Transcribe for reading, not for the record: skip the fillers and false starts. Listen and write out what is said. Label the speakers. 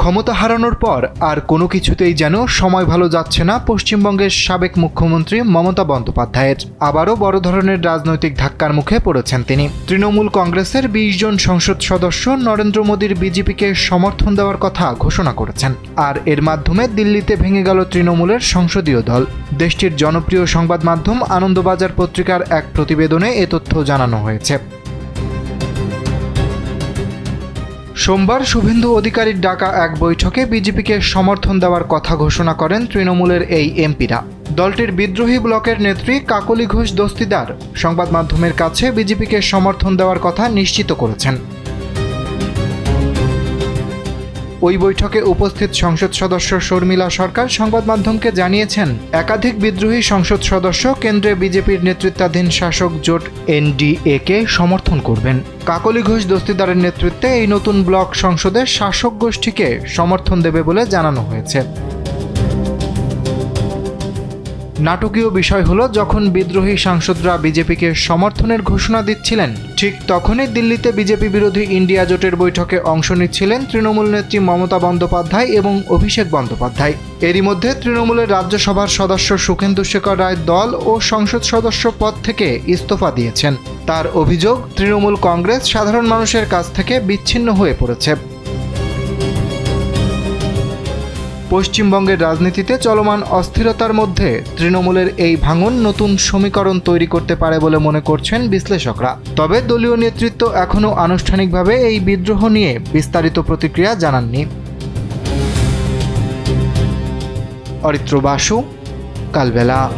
Speaker 1: ক্ষমতা হারানোর পর আর কোনো কিছুতেই যেন সময় ভালো যাচ্ছে না পশ্চিমবঙ্গের সাবেক মুখ্যমন্ত্রী মমতা বন্দ্যোপাধ্যায়ের। আবারও বড় ধরনের রাজনৈতিক ধাক্কার মুখে পড়েছেন তিনি। তৃণমূল কংগ্রেসের ২০ জন সংসদ সদস্য নরেন্দ্র মোদীর বিজেপিকে সমর্থন দেওয়ার কথা ঘোষণা করেছেন। আর এর মাধ্যমে দিল্লিতে ভেঙে গেল তৃণমূলের সংসদীয় দল। দেশটির জনপ্রিয় সংবাদ মাধ্যম আনন্দবাজার পত্রিকার এক প্রতিবেদনে এ তথ্য জানানো হয়েছে। সোমবার শুভেন্দু অধিকারীর ডাকা এক বৈঠকে বিজেপিকে সমর্থন দেওয়ার কথা ঘোষণা করেন তৃণমূলের এই এমপিরা। দলটির বিদ্রোহী ব্লকের নেত্রী কাকলি ঘোষ দস্তিদার সংবাদ মাধ্যমের কাছে বিজেপিকে সমর্থন দেওয়ার কথা নিশ্চিত করেছেন। ওই বৈঠকে উপস্থিত সংসদ সদস্য শর্মিলা সরকার সংবাদ মাধ্যমকে জানিয়েছেন, একাধিক বিদ্রোহী সংসদ সদস্য কেন্দ্রে বিজেপির নেতৃত্বাধীন শাসক জোট এনডিএ-কে সমর্থন করবেন। কাকলি ঘোষ দস্তিদারের নেতৃত্বে এই নতুন ব্লক সংসদে শাসক গোষ্ঠীকে সমর্থন দেবে বলে জানানো হয়েছে। নাটকীয় বিষয় হলো, যখন বিদ্রোহী সাংসদরা বিজেপিকে সমর্থনের ঘোষণা দিচ্ছিলেন, ঠিক তখনই দিল্লিতে বিজেপি বিরোধী ইন্ডিয়া জোটের বৈঠকে অংশ নিচ্ছিলেন তৃণমূল নেত্রী মমতা বন্দ্যোপাধ্যায় এবং অভিষেক বন্দ্যোপাধ্যায়। এরই মধ্যে তৃণমূলের রাজ্যসভার সদস্য সুখেন্দু শেখর রায় দল ও সংসদ সদস্য পদ থেকে ইস্তফা দিয়েছেন। তার অভিযোগ, তৃণমূল কংগ্রেস সাধারণ মানুষের কাছ থেকে বিচ্ছিন্ন হয়ে পড়েছে। পশ্চিমবঙ্গের রাজনীতিতে চলমান অস্থিরতার মধ্যে তৃণমূলের এই ভাঙন নতুন সমীকরণ তৈরি করতে পারে বলে মনে করছেন বিশ্লেষকরা। তবে দলীয় নেতৃত্ব এখনও আনুষ্ঠানিকভাবে এই বিদ্রোহ নিয়ে বিস্তারিত প্রতিক্রিয়া জানাননি। অরিত্র বাসু, কালবেলা।